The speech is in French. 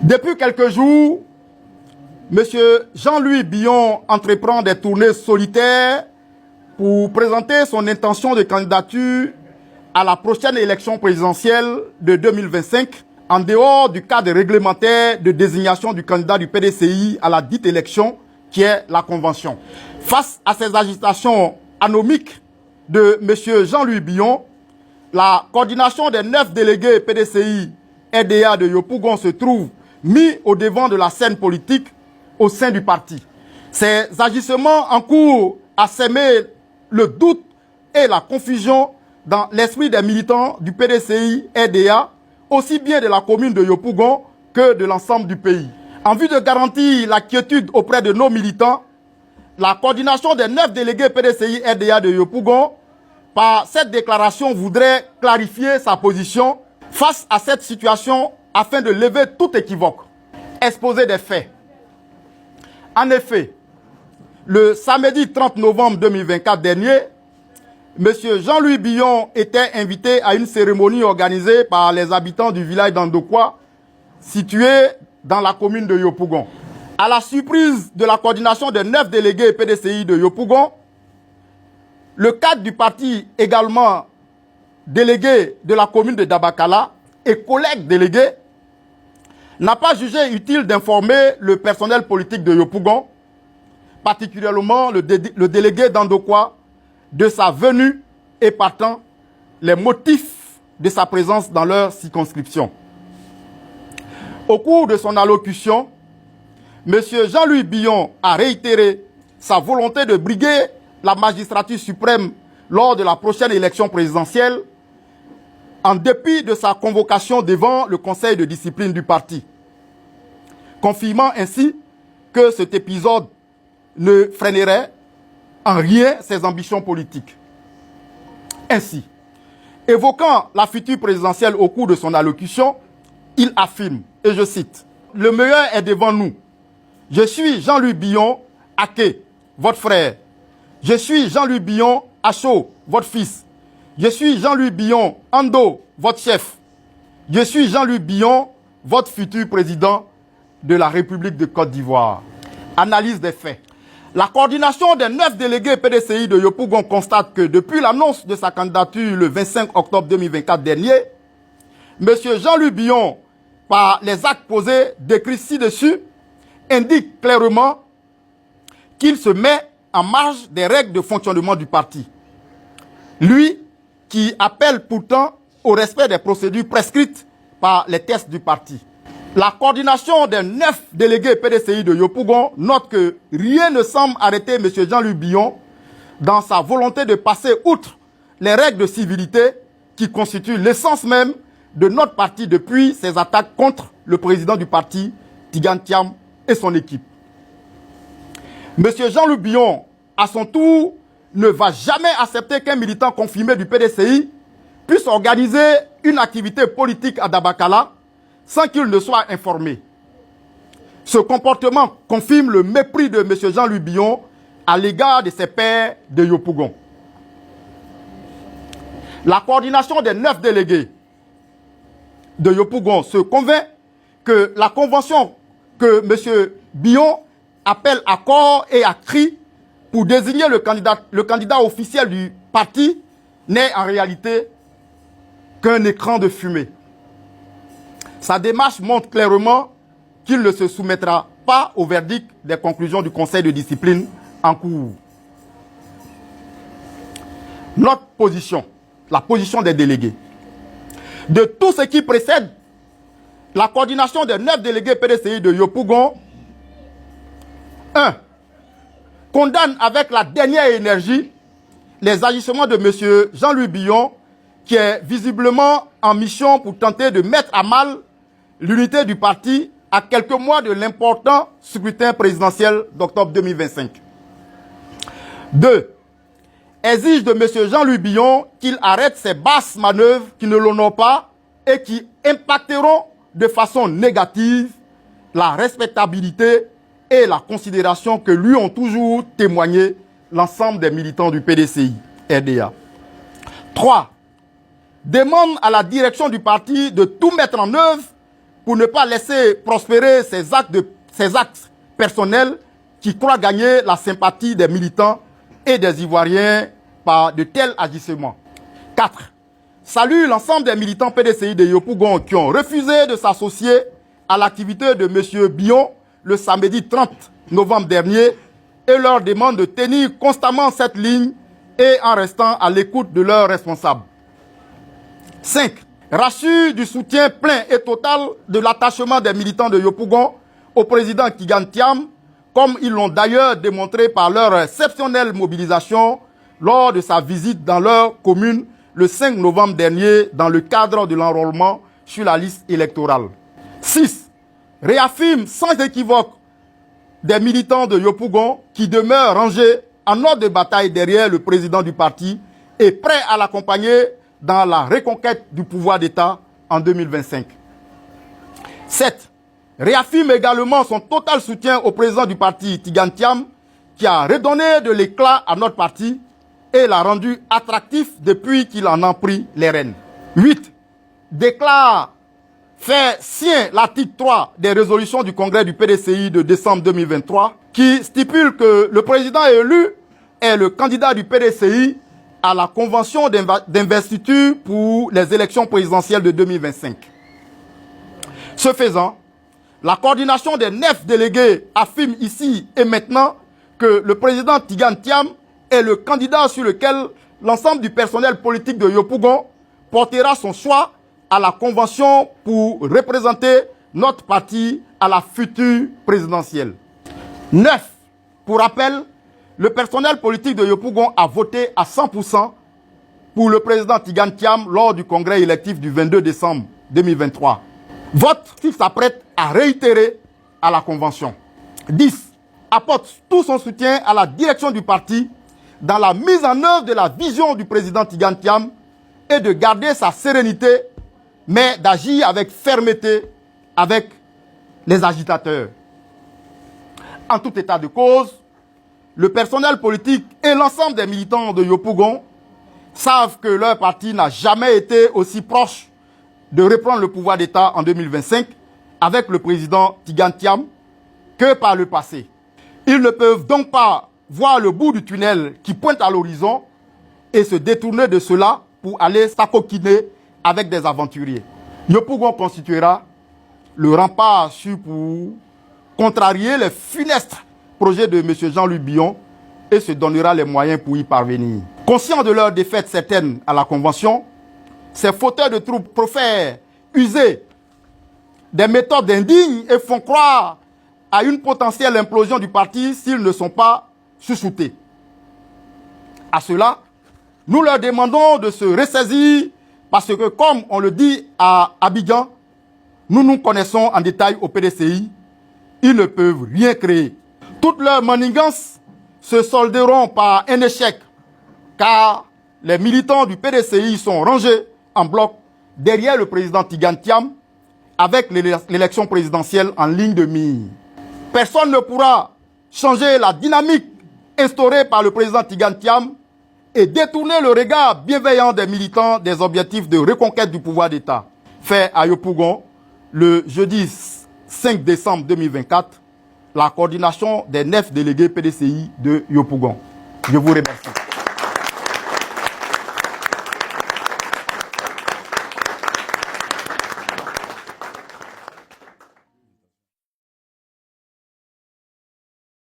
Depuis quelques jours, M. Jean-Louis Billon entreprend des tournées solitaires pour présenter son intention de candidature à la prochaine élection présidentielle de 2025 en dehors du cadre réglementaire de désignation du candidat du PDCI à la dite élection qui est la convention. Face à ces agitations anomiques de M. Jean-Louis Billon, la coordination des 9 délégués PDCI RDA de Yopougon se trouve mis au devant de la scène politique au sein du parti. Ces agissements en cours à s'aimer le doute et la confusion dans l'esprit des militants du PDCI RDA, aussi bien de la commune de Yopougon que de l'ensemble du pays. En vue de garantir la quiétude auprès de nos militants, la coordination des 9 délégués PDCI RDA de Yopougon, par cette déclaration, voudrait clarifier sa position face à cette situation afin de lever tout équivoque. Exposer des faits. En effet, le samedi 30 novembre 2024 dernier, M. Jean-Louis Billon était invité à une cérémonie organisée par les habitants du village d'Andokwa, situé dans la commune de Yopougon. À la surprise de la coordination des 9 délégués PDCI de Yopougon, le cadre du parti, également délégué de la commune de Dabakala et collègue délégué, n'a pas jugé utile d'informer le personnel politique de Yopougon, particulièrement le délégué d'Andokwa, de sa venue et partant les motifs de sa présence dans leur circonscription. Au cours de son allocution, M. Jean-Louis Billon a réitéré sa volonté de briguer la magistrature suprême lors de la prochaine élection présidentielle, en dépit de sa convocation devant le conseil de discipline du parti, confirmant ainsi que cet épisode ne freinerait en rien ses ambitions politiques. Ainsi, évoquant la future présidentielle au cours de son allocution, il affirme, et je cite, « Le meilleur est devant nous. Je suis Jean-Louis Billon, Ake, votre frère. Je suis Jean-Louis Billon, Acho, votre fils. Je suis Jean-Louis Billon, Ando, votre chef. Je suis Jean-Louis Billon, votre futur président de la République de Côte d'Ivoire. » Analyse des faits. La coordination des 9 délégués PDCI de Yopougon constate que depuis l'annonce de sa candidature le 25 octobre 2024 dernier, M. Jean-Louis Billon, par les actes posés décrits ci-dessus, indique clairement qu'il se met en marge des règles de fonctionnement du parti. Lui qui appelle pourtant au respect des procédures prescrites par les tests du parti. La coordination des 9 délégués PDCI de Yopougon note que rien ne semble arrêter M. Jean-Louis Billon dans sa volonté de passer outre les règles de civilité qui constituent l'essence même de notre parti depuis ses attaques contre le président du parti, Tigane Thiam, et son équipe. M. Jean-Louis Billon, à son tour, ne va jamais accepter qu'un militant confirmé du PDCI puisse organiser une activité politique à Dabakala sans qu'il ne soit informé. Ce comportement confirme le mépris de M. Jean-Louis Billon à l'égard de ses pairs de Yopougon. La coordination des 9 délégués de Yopougon se convainc que la convention que M. Billon appelle à corps et à cri pour désigner le candidat officiel du parti n'est en réalité qu'un écran de fumée. Sa démarche montre clairement qu'il ne se soumettra pas au verdict des conclusions du conseil de discipline en cours. Notre position, la position des délégués. De tout ce qui précède la coordination des 9 délégués PDCI de Yopougon, 1. Condamne avec la dernière énergie les agissements de M. Jean-Louis Billon, qui est visiblement en mission pour tenter de mettre à mal l'unité du parti à quelques mois de l'important scrutin présidentiel d'octobre 2025. 2. Exige de M. Jean-Louis Billon qu'il arrête ces basses manœuvres qui ne l'honorent pas et qui impacteront de façon négative la respectabilité et la considération que lui ont toujours témoigné l'ensemble des militants du PDCI, RDA. 3. Demande à la direction du parti de tout mettre en œuvre pour ne pas laisser prospérer ces actes personnels qui croient gagner la sympathie des militants et des Ivoiriens par de tels agissements. 4. Salue l'ensemble des militants PDCI de Yopougon qui ont refusé de s'associer à l'activité de M. Bion le samedi 30 novembre dernier et leur demande de tenir constamment cette ligne et en restant à l'écoute de leurs responsables. 5. Rassure du soutien plein et total de l'attachement des militants de Yopougon au président Tigan Thiam, comme ils l'ont d'ailleurs démontré par leur exceptionnelle mobilisation lors de sa visite dans leur commune le 5 novembre dernier dans le cadre de l'enrôlement sur la liste électorale. 6. Réaffirme sans équivoque des militants de Yopougon qui demeurent rangés en ordre de bataille derrière le président du parti et prêts à l'accompagner dans la reconquête du pouvoir d'État en 2025. 7. Réaffirme également son total soutien au président du parti Tigan Thiam qui a redonné de l'éclat à notre parti et l'a rendu attractif depuis qu'il en a pris les rênes. 8. Déclare fait sien l'article 3 des résolutions du congrès du PDCI de décembre 2023 qui stipule que le président élu est le candidat du PDCI à la convention d'investiture pour les élections présidentielles de 2025. Ce faisant, la coordination des 9 délégués affirme ici et maintenant que le président Tigan Thiam est le candidat sur lequel l'ensemble du personnel politique de Yopougon portera son choix à la convention pour représenter notre parti à la future présidentielle. 9. Pour rappel, le personnel politique de Yopougon a voté à 100% pour le président Tigan Thiam lors du congrès électif du 22 décembre 2023. Vote qu'il s'apprête à réitérer à la convention. 10. Apporte tout son soutien à la direction du parti dans la mise en œuvre de la vision du président Tigan Thiam et de garder sa sérénité, mais d'agir avec fermeté avec les agitateurs. En tout état de cause, le personnel politique et l'ensemble des militants de Yopougon savent que leur parti n'a jamais été aussi proche de reprendre le pouvoir d'État en 2025 avec le président Tigan Thiam que par le passé. Ils ne peuvent donc pas voir le bout du tunnel qui pointe à l'horizon et se détourner de cela pour aller s'acoquiner avec des aventuriers. Yopougon constituera le rempart sûr pour contrarier les funestes projets de M. Jean-Louis Bion et se donnera les moyens pour y parvenir. Conscients de leur défaite certaine à la Convention, ces fauteurs de troupes profèrent user des méthodes indignes et font croire à une potentielle implosion du parti s'ils ne sont pas chouchoutés. À cela, nous leur demandons de se ressaisir parce que, comme on le dit à Abidjan, nous nous connaissons en détail au PDCI, ils ne peuvent rien créer. Toutes leurs manigances se solderont par un échec, car les militants du PDCI sont rangés en bloc derrière le président Tigan Thiam avec l'élection présidentielle en ligne de mire. Personne ne pourra changer la dynamique instaurée par le président Tigan Thiam et détourner le regard bienveillant des militants des objectifs de reconquête du pouvoir d'État. Fait à Yopougon, le jeudi 5 décembre 2024, la coordination des 9 délégués PDCI de Yopougon. Je vous remercie.